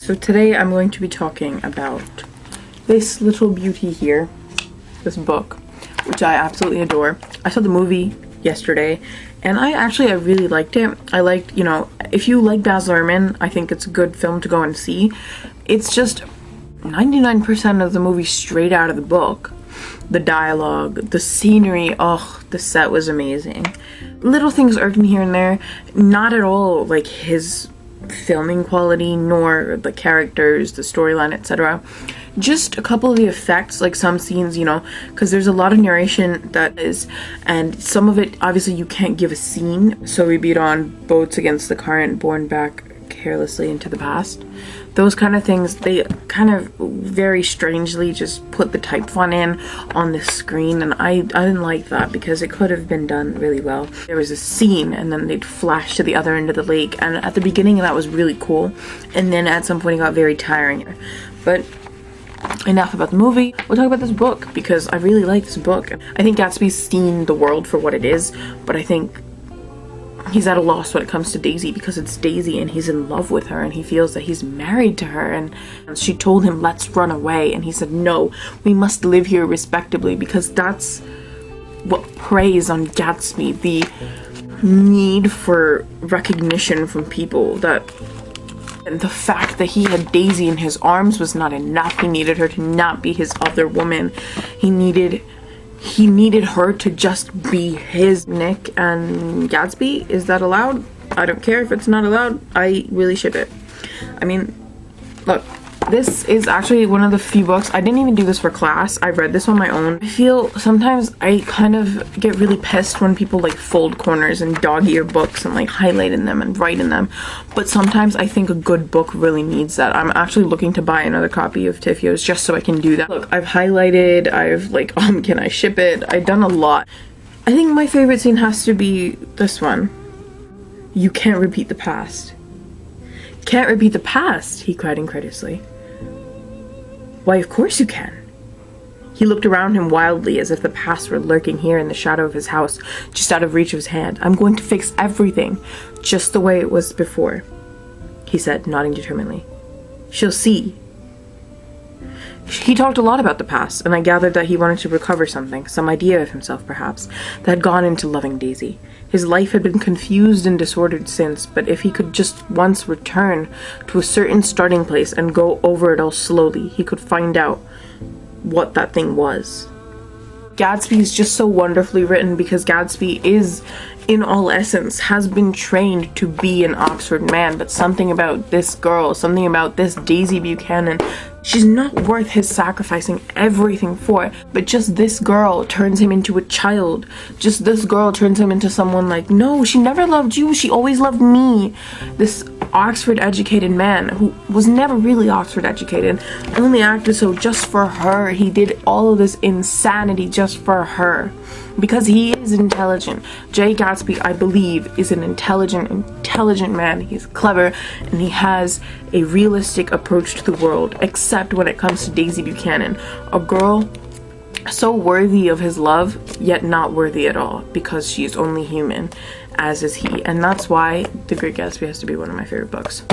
So today I'm going to be talking about this little beauty here, this book, which I absolutely adore. I saw the movie yesterday and I really liked it. I liked, if you like Baz Luhrmann, I think it's a good film to go and see. It's just 99% of the movie straight out of the book. The dialogue, the scenery, oh, the set was amazing. Little things irked me here and there, not at all like his filming quality, nor the characters, the storyline, etc. Just a couple of the effects, like some scenes, because there's a lot of narration and some of it, obviously you can't give a scene. So we beat on boats against the current, borne back carelessly into the past. Those kind of things, they kind of very strangely just put the type font in on the screen, and I didn't like that because it could have been done really well. There was a scene and then they'd flash to the other end of the lake, and at the beginning that was really cool, and then at some point it got very tiring. But enough about the movie. We'll talk about this book because I really like this book. I think Gatsby's seen the world for what it is, but I think he's at a loss when it comes to Daisy because it's Daisy and he's in love with her and he feels that he's married to her, and she told him, let's run away, and he said, no, we must live here respectably, because that's what preys on Gatsby, the need for recognition from people, and the fact that he had Daisy in his arms was not enough. He needed her to not be his other woman. He needed her to just be his. Nick and Gatsby, is that allowed? I don't care if it's not allowed. I really ship it. I mean, look, this is actually one of the few books, I didn't even do this for class, I read this on my own. I feel sometimes I kind of get really pissed when people like fold corners and dog-ear books and like highlight in them and write in them, but sometimes I think a good book really needs that. I'm actually looking to buy another copy of Tiffio's just so I can do that. Look, I've highlighted, I've like, can I ship it? I've done a lot. I think my favorite scene has to be this one. You can't repeat the past. Can't repeat the past, he cried incredulously. Why, of course you can. He looked around him wildly as if the past were lurking here in the shadow of his house, just out of reach of his hand. I'm going to fix everything, just the way it was before, he said, nodding determinedly. She'll see. He talked a lot about the past, and I gathered that he wanted to recover something, some idea of himself perhaps, that had gone into loving Daisy. His life had been confused and disordered since, but if he could just once return to a certain starting place and go over it all slowly, he could find out what that thing was. Gatsby is just so wonderfully written because Gatsby is, in all essence, has been trained to be an Oxford man, but something about this girl, something about this Daisy Buchanan, she's not worth his sacrificing everything for, but just this girl turns him into a child. Just this girl turns him into someone like, no, she never loved you, she always loved me. This Oxford educated man who was never really Oxford educated, only acted so just for her. He did all of this insanity just for her because he is intelligent. Jay Gatsby, I believe, is an intelligent man. He's clever and he has a realistic approach to the world, except when it comes to Daisy Buchanan, a girl so worthy of his love yet not worthy at all because she's only human, as is he, and that's why The Great Gatsby has to be one of my favorite books.